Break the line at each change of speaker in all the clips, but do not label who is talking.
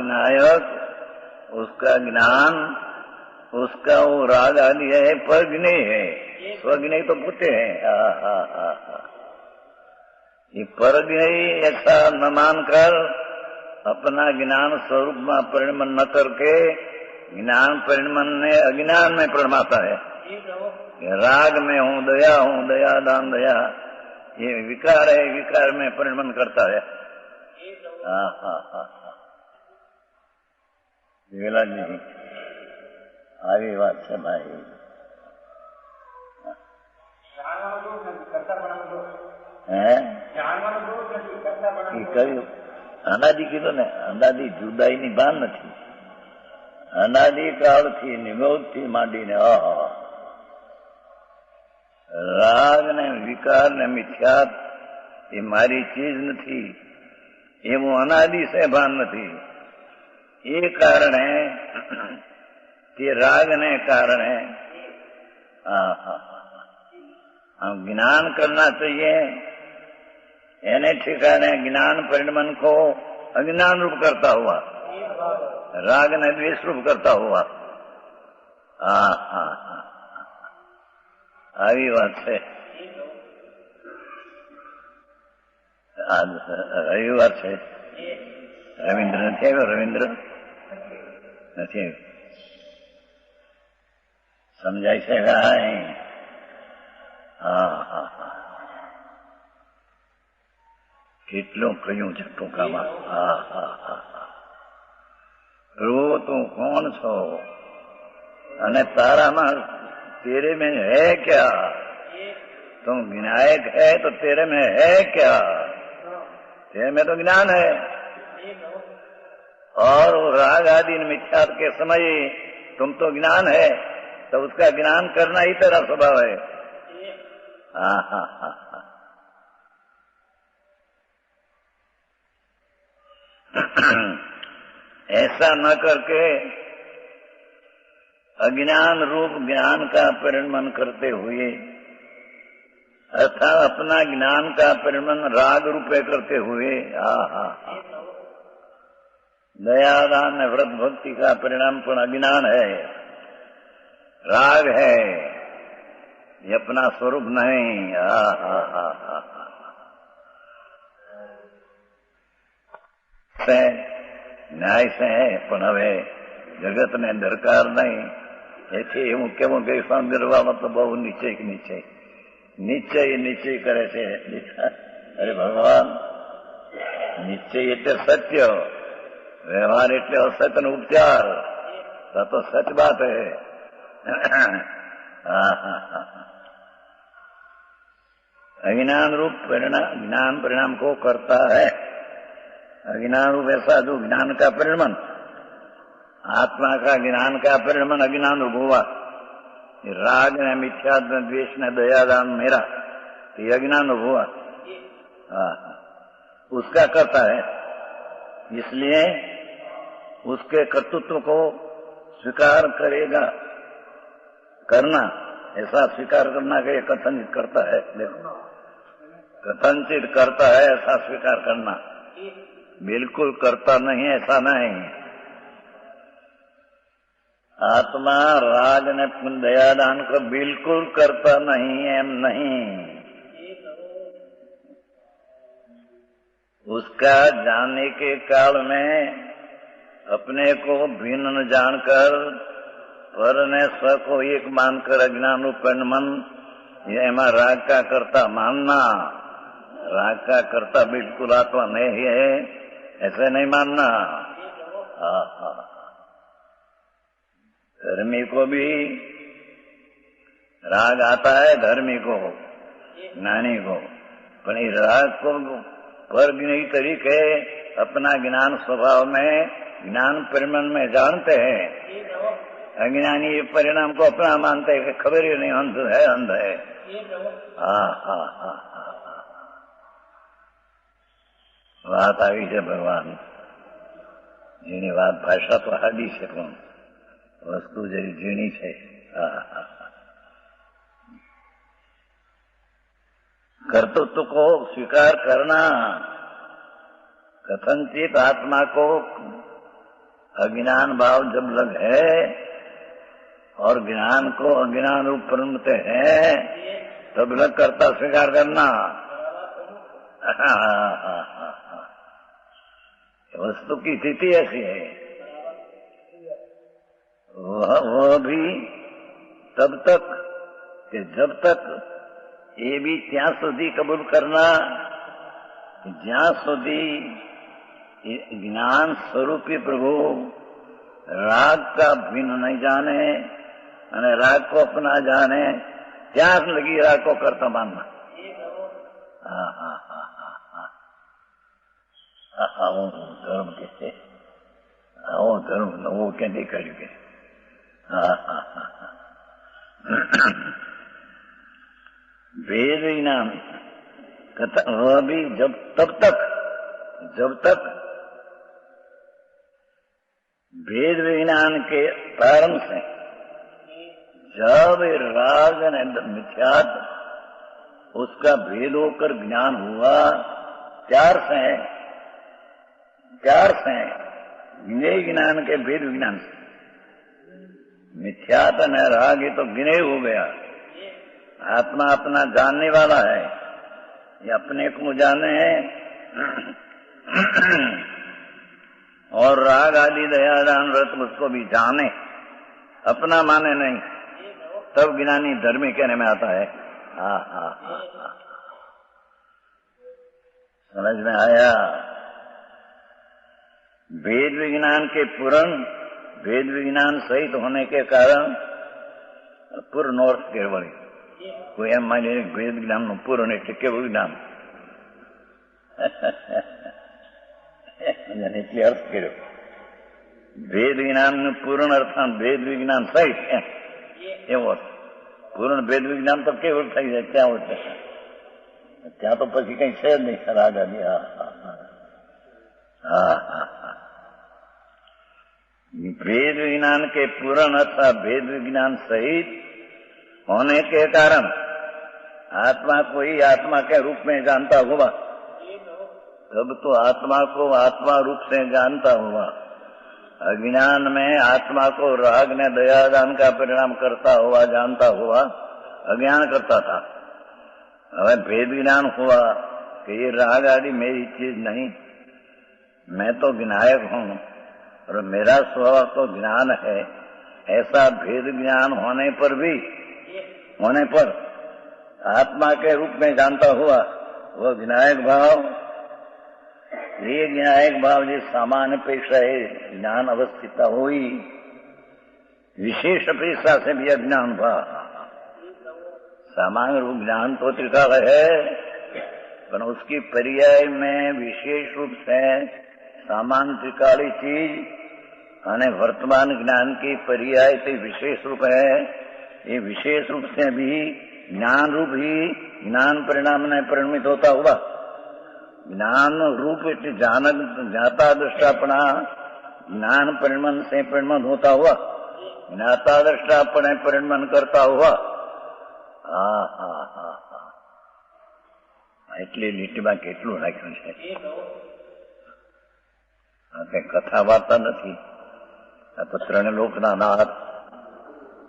विनायक, उसका ज्ञान, उसका वो राग आदि है, परज्ञेय है। स्वज्ञेय तो पूछे हैं। ये परज्ञेय ऐसा न मानकर अपना ज्ञान स्वरूप में परिणमन न करके ज्ञान परिणमन ने अज्ञान में परिणमाता है। राग में हूँ, दया दान दया, ये विकार है, विकार में परिणमन करता है। वेला जी આવી વાત છે ભાઈ। અનાદિ કીધો ને, અનાદિ જુદાઈની ભાન નથી। અનાદિ કાળથી નિગોદથી માંડીને રાગ ને વિકાર ને મિથ્યાત એ મારી ચીજ નથી એવું અનાદિ से ભાન નથી। એ કારણે તે રાગ ने કારણે हम ज्ञान करना चाहिए। यानी ठिकाने ज्ञान परिणमन को अज्ञान रूप करता हुआ, राग ने द्वेष रूप करता हुआ। આવી વાત છે। આજ રવિવાર છે। રવિન્દ્ર નથી આવ્યો? રવિન્દ્ર નથી આવ્યો? સમજાય છે ભાઈ? કેટલું કહ્યું છે ટૂંકામાં। પ્રભુ તું કોણ છો અને તારામાં तेरे में है क्या? तुम विनायक है तो तेरे में है क्या? तेरे में तो ज्ञान है। और वो राग आदि मिथ्यात के समय तुम तो ज्ञान है, तो उसका ज्ञान करना ही तेरा स्वभाव है। ऐसा न करके अज्ञान रूप ज्ञान का परिणमन करते हुए अर्थात अपना ज्ञान का परिणमन राग रूपे करते हुए दयादान व्रत भक्ति का परिणाम पण अज्ञान है, राग है, ये अपना स्वरूप नहीं। न्याय से है पण हवे जगत ने दरकार नहीं। ऐसे એવું કેવું કે સંદર્ભમાં તો બહુ નિશ્ચય કરે છે। અરે ભગવાન, નિશ્ચય એટલે સત્ય, વ્યવહાર એટલે અસત્યનો ઉપચાર, તો સચ બાત है। अज्ञान रूप ज्ञान परिणाम को करता है। अज्ञान रूप ऐसा जो ज्ञान का परिणमन, आत्मा का ज्ञान का परिणमन अज्ञान रूप हुआ। राग ने मिथ्या द्वेष ने दयादान मेरा, ये अज्ञान रूप हुआ। उसका करता है, इसलिए उसके कर्तृत्व को स्वीकार करेगा। करना ऐसा स्वीकार करना के कथनचित करता है। देखो, कथनचित करता है ऐसा स्वीकार करना, बिल्कुल करता नहीं ऐसा नहीं। आत्मा राग ने दयादान को बिल्कुल करता नहीं, एम नहीं। उसका जानने के काल में अपने को भिन्न जानकर पर ने स्व को एक मानकर अज्ञान उपन ये राग का कर्ता मानना। राग का कर्ता बिल्कुल आत्मा नहीं है ऐसे नहीं मानना। धर्मी को भी राग आता है, धर्मी को, ज्ञानी को, पर इस राग को परज्ञेय तरीके अपना ज्ञान स्वभाव में ज्ञान परिणमन में जानते हैं। अज्ञानी परिणाम को अपना मानते हैं कि खबर ही नहीं, अंध है, अंध है। વાત આવી છે ભગવાન, જેની વાત ભાષા તો હાડી છે પણ વસ્તુ જેવી ઝીણી છે। कर्तृत्व को स्वीकार करना, कथनचित आत्मा को अज्ञान भाव जब लग है और ज्ञान को अज्ञान रूप परमते है तब लग कर्ता स्वीकार करना। वस्तु की स्थिति ऐसी है, वह भी तब तक कि जब तक ये भी ત્યાં સુધી कबूल करना જ્યાં સુધી ज्ञान स्वरूपी प्रभु राग का भिन्न नहीं जाने અને राग को अपना जाने ત્યાં लगी राग को करता मानना। धर्म के धर्म वो क्या नहीं करेंगे। वेद विज्ञान वह भी जब तक वेद विज्ञान के प्रारंभ से जब राग मिथ्यात उसका भेद होकर ज्ञान हुआ चार से गिने ज्ञान के भेद विज्ञान से मिथ्यात न राग ये तो गिने हो गया। आत्मा अपना जानने वाला है, ये अपने को जाने और राग आदि दयादान व्रत उसको भी जाने, अपना माने नहीं, तब ज्ञानी धर्मी कहने में आता है। समझ में आया। वेद विज्ञान के पूर्ण वेद विज्ञान सहित होने के कारण पूर्ण अर्थ केवल कोई एम माने वेद विज्ञान નું પૂર્ણ એટલે કેવું જ્ઞાન એટલે અર્થ કર્યો। વેદ વિજ્ઞાનનું પૂર્ણ અર્થ વેદ વિજ્ઞાન સહિત એવો અર્થ। પૂર્ણ વેદ વિજ્ઞાન તો કેવું થઈ જાય ત્યાં હોય ત્યાં તો પછી કઈ છે જ નહીં રાગ આદિ। वेद विज्ञान के पूर्ण अथवा वेद विज्ञान सहित होने के कारण आत्मा को ही आत्मा के रूप में जानता हुआ, तब तो आत्मा को आत्मा रूप से जानता हुआ अज्ञान में आत्मा को राग ने दयादान का परिणाम करता हुआ जानता हुआ अज्ञान करता था। अब भेद ज्ञान हुआ कि ये राग आदि मेरी चीज नहीं, मैं तो विनायक हूँ और मेरा स्वभाव तो ज्ञान है। ऐसा भेद ज्ञान होने पर आत्मा के रूप में जानता हुआ वह विनायक भाव, ये विनायक भाव जिस सामान्य अपेक्षा है ज्ञान अवस्थिता हुई, विशेष अपेक्षा से भी अज्ञान भाव। सामान्य रूप ज्ञान तो त्रिकाल है, पर उसकी पर्याय में विशेष रूप से सामान्य त्रिकाली चीज અને वर्तमान ज्ञान की पर्याय से विशेष रूप है। ये विशेष रूप से भी ज्ञान रूप ही ज्ञान परिणाम में परिणमित होता हुआ, ज्ञान रूप ज्ञाता दृष्टापना ज्ञान परिणमन से परिणमन होता हुआ, ज्ञाता दृष्टापने परिणमन करता हुआ। એટલી લીટીમાં કેટલું રાખ્યું છે। કઈ કથા વાર્તા નથી, આ તો ત્રણ લોકના નાથ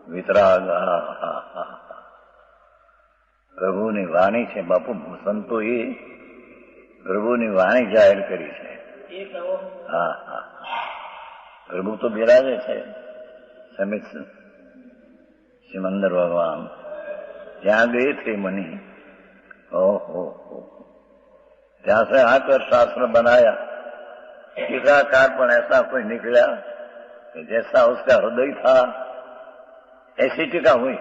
વિતરાગ। પ્રભુની વાણી છે બાપુ, સંતોએ પ્રભુની વાણી જાહેર કરી છે। પ્રભુ તો બિરાજે છે સમિત સિમંદર ભગવાન ત્યાં ગए थे मनी। ओहो, ત્યાં से आकर शास्त्र बनाया, टीकाकार पर ऐसा कोई निकला कि जैसा उसका हृदय था ऐसी टीका हुई।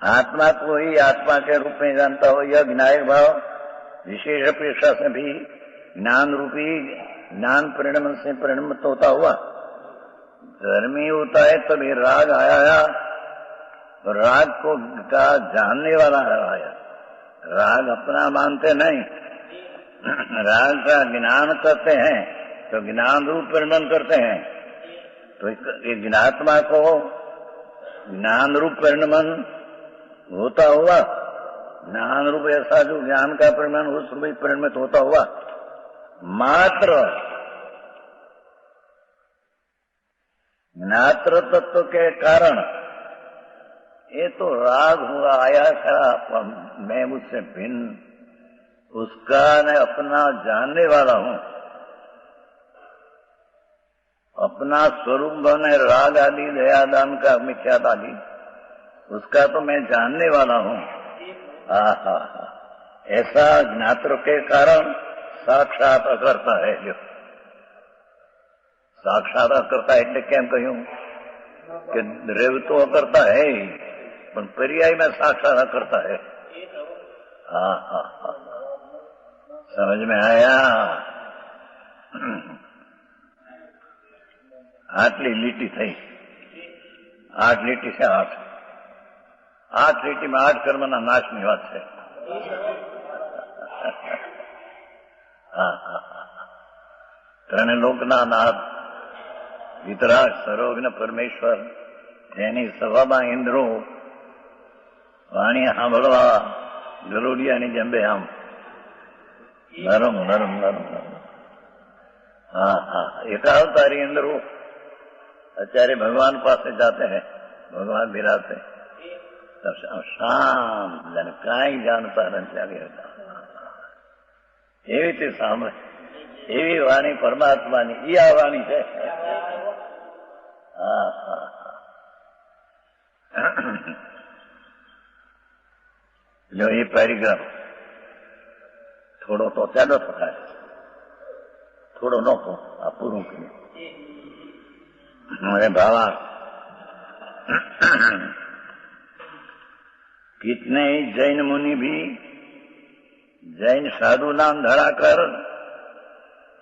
आत्मा को ही आत्मा के रूप में जानता हो, यह विनायक भाव विशेष अपेक्षा से भी ज्ञान रूपी ज्ञान परिणमन से परिणमित होता हुआ धर्मी होता है। तभी राग आया, राग को का जानने वाला आया। राग अपना मानते नहीं, राग का ज्ञान करते हैं तो ज्ञान रूप परिणमन करते हैं। तो ये ज्ञात्मा को ज्ञान रूप परिणमन होता हुआ ज्ञान रूप ऐसा जो ज्ञान का परिणाम उस रूप परिणमित होता हुआ मात्र ज्ञात्र तत्व के कारण ये तो राग हुआ आया था, मैं मुझसे भिन्न उसका मैं अपना जानने वाला हूं, अपना स्वरूप बने राग आदि दयादान का मिथ्याद आदि उसका तो मैं जानने वाला हूं। आहा, ऐसा ज्ञात्र के कारण साक्षात करता है जो साक्षात करता એટલે કેમ કહ્યું કે રેવ તો કરતા है પણ पर्याय में साक्षात करता है। हाँ हाँ हाँ, समझ में आया। आटली લીટી થઈ, 8 લીટી છે, 8 લીટી में 8 કર્મના નાશની વાત છે। હા હા હા, ત્રણે લોકના નાથ વિતરાગ સર્વજ્ઞ પરમેશ્વર જેની સભામાં ઇન્દ્રો વાણી સાંભળવા ગરુડિયાની જંબે આમ નરમ નરમ નરમ નરમ। हाँ हाँ, एकावतारी इंद्रो आचार्य भगवान पास जाते हैं, भगवान बिराते तब शांत जन कई जानता नहीं एवी थी सामने एवी वाणी परमात्मा की आ वाणी है। हाँ हाँ, जो ये पैराग्राफ थोड़ो तो चालो था, थोड़ो नो हो आप पूरों के मेरे भावा कितने ही जैन मुनि भी जैन साधु नाम धराकर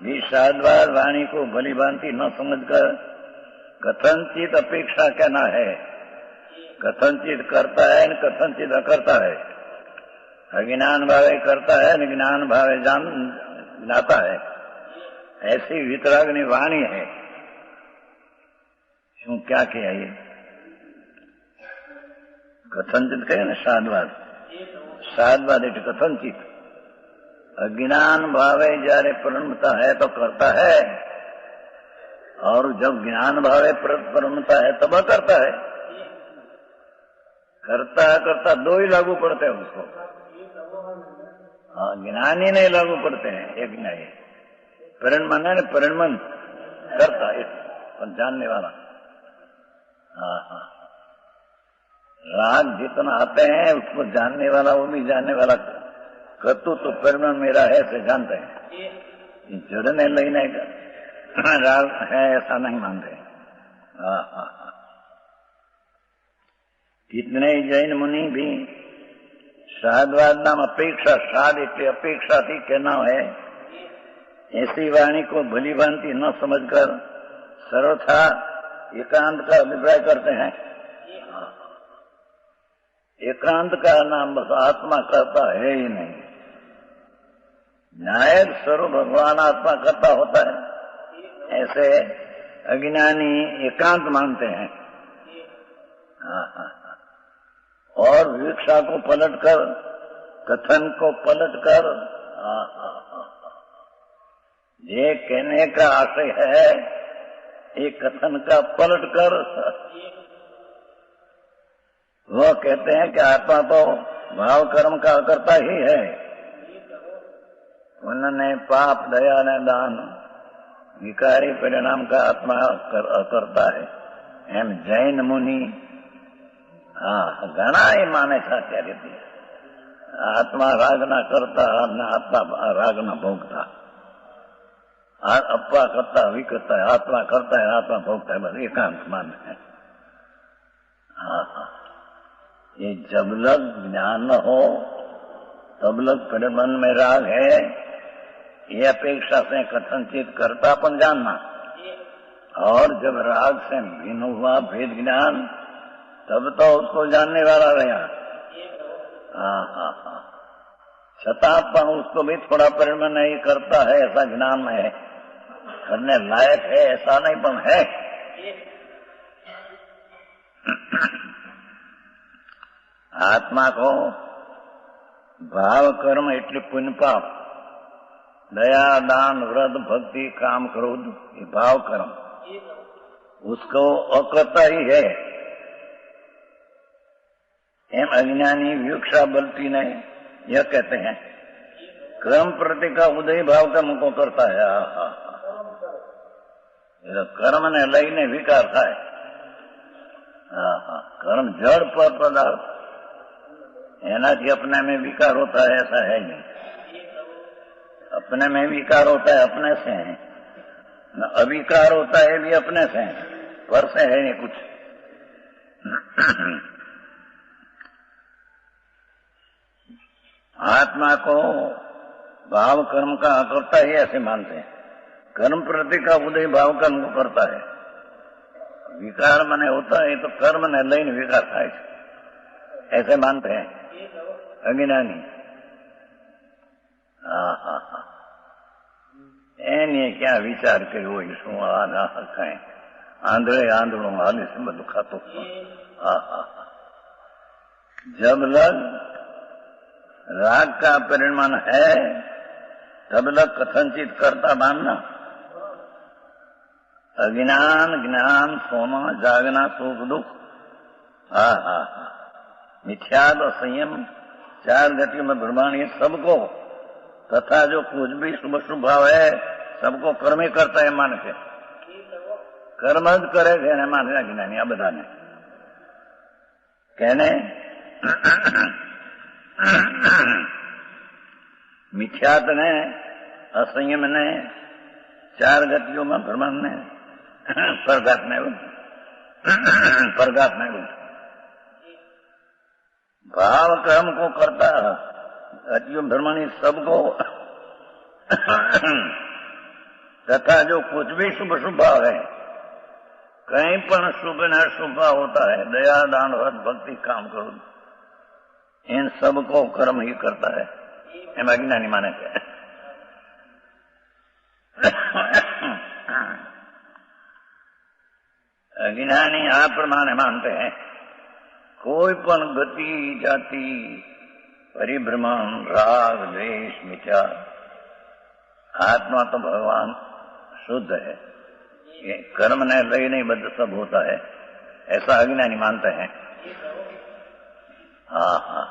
भी साधवाद वाणी को भली भांति न समझकर कथनचित अपेक्षा कहना है, कथनचित करता है न कथनचित अकरता है, अज्ञान भावे करता है न ज्ञान भावे जाता है, ऐसी वितरागनी वाणी है। શું क्या किया ये कथनचित कहे ना साधवाद, साधवाद એટલે कथनचित अज्ञान भावे जયારે परिणमता है तो करता है, और जब ज्ञान भावे परिणमता है तब करता है। करता करता दो ही लागू पड़ते हैं उसको। हाँ, ज्ञानी नहीं लागू पड़ते हैं, एक नहीं परिणमन है, परिणमन करता है पर जानने वाला। हाँ हाँ, राग जितना आते हैं उसको जानने वाला वो भी जानने वाला कर्तु तो परिणाम मेरा है से जानते हैं, जड़ने लेने का राग है ऐसा नहीं मानते। हाँ हाँ हाँ, कितने जैन मुनि भी साधवाद नाम अपेक्षा, साध એટલે अपेक्षा थी कहना है, ऐसी वाणी को भली भांति न समझकर सर्वथा एकांत का अभिप्राय करते हैं। एकांत का नाम बस आत्मा करता है ही नहीं, न्याय स्वरूप भगवान आत्मा करता होता है, ऐसे अज्ञानी एकांत मानते हैं। हाँ हाँ, और विवक्षा को पलटकर कथन को पलटकर ये कहने का आशय है, एक कथन का पलटकर वो कहते हैं कि आत्मा तो भाव कर्म का करता ही है, उन्होंने पाप दया ने दान विकारी परिणाम का आत्मा करता है। एम जैन मुनि हाँ घना ही माने था क्या कहती आत्मा राग न करता न आत्मा राग न भोगता, अपा करता विकता है, आत्मा करता है आत्मा भोगता है, बस एकांत मान है। हाँ हाँ, ये जब लग ज्ञान न हो तब लग परिमन में राग है, ये अपेक्षा से कथनचित करतापन जानना, और जब राग से भिन्न हुआ भेद ज्ञान तब तो उसको जानने वाला रहा। हाँ हाँ हाँ, छतापन उसको भी थोड़ा परिमन नहीं करता है, ऐसा ज्ञान में है, करने लायक है ऐसा नहीं पण है। आत्मा को भाव कर्म એટલે પુણ્ય પાપ, दया दान व्रत भक्ति काम क्रोध, ये भाव कर्म, उसको अकर्ता ही है। एम अज्ञानी विवक्षा बलती नहीं, यह कहते हैं कर्म प्रति का उदय भाव कर्म को करता है। कर्म ने लईने विकार થાય। कर्म जड़ पर पदार्थ, एनाથી अपने में विकार होता है ऐसा है नहीं। अपने में विकार होता है अपने से है, अविकार होता है भी अपने से है, पर से है नहीं कुछ। आत्मा को भाव कर्म का अकर्ता ही ऐसे मानते हैं। कर्म प्रति का उदय भाव कर्म को करता है। विकार मने होता है तो कर्म ने लईने विकार થાય છે, ऐसे मानते हैं अज्ञानी। એને ક્યાં વિચાર કર્યો હોય શું આ ના કાંઈ આંધળે આંધળું હાલે છે બધું ખાતો। जब लग राग का परिमाण है तब लग कथनचित करता मानना। अज्ञान ज्ञान सोना जागना सुख दुख, मिथ्याद संयम चार गतियों में भ्रमण, ये सबको तथा जो कुछ भी शुभ शुभ भाव है सबको कर्म ही करता है मान के, कर्म ज करे है माने अज्ञानी। आ बधा ने कहने मिथ्यात ने असंयम ने चार गतियों में भ्रमण ने परघात ने भाव कर्म को करता गतियों भ्रमणी सबको तथा जो कुछ भी शुभ शुभ भाव है, कहीं पण शुभ न शुभ भाव होता है, दया दान व्रत भक्ति काम करो, इन सबको कर्म ही करता है। एम अज्ञानी माने के अज्ञानी आ प्रमाणे मानते हैं कोई पण गति जाति परिभ्रमण राग द्वेष मिथ्या, आत्मा तो भगवान शुद्ध है, ये कर्म ने लई नहीं बद्ध सब होता है, ऐसा अज्ञानी मानते हैं। हाँ हाँ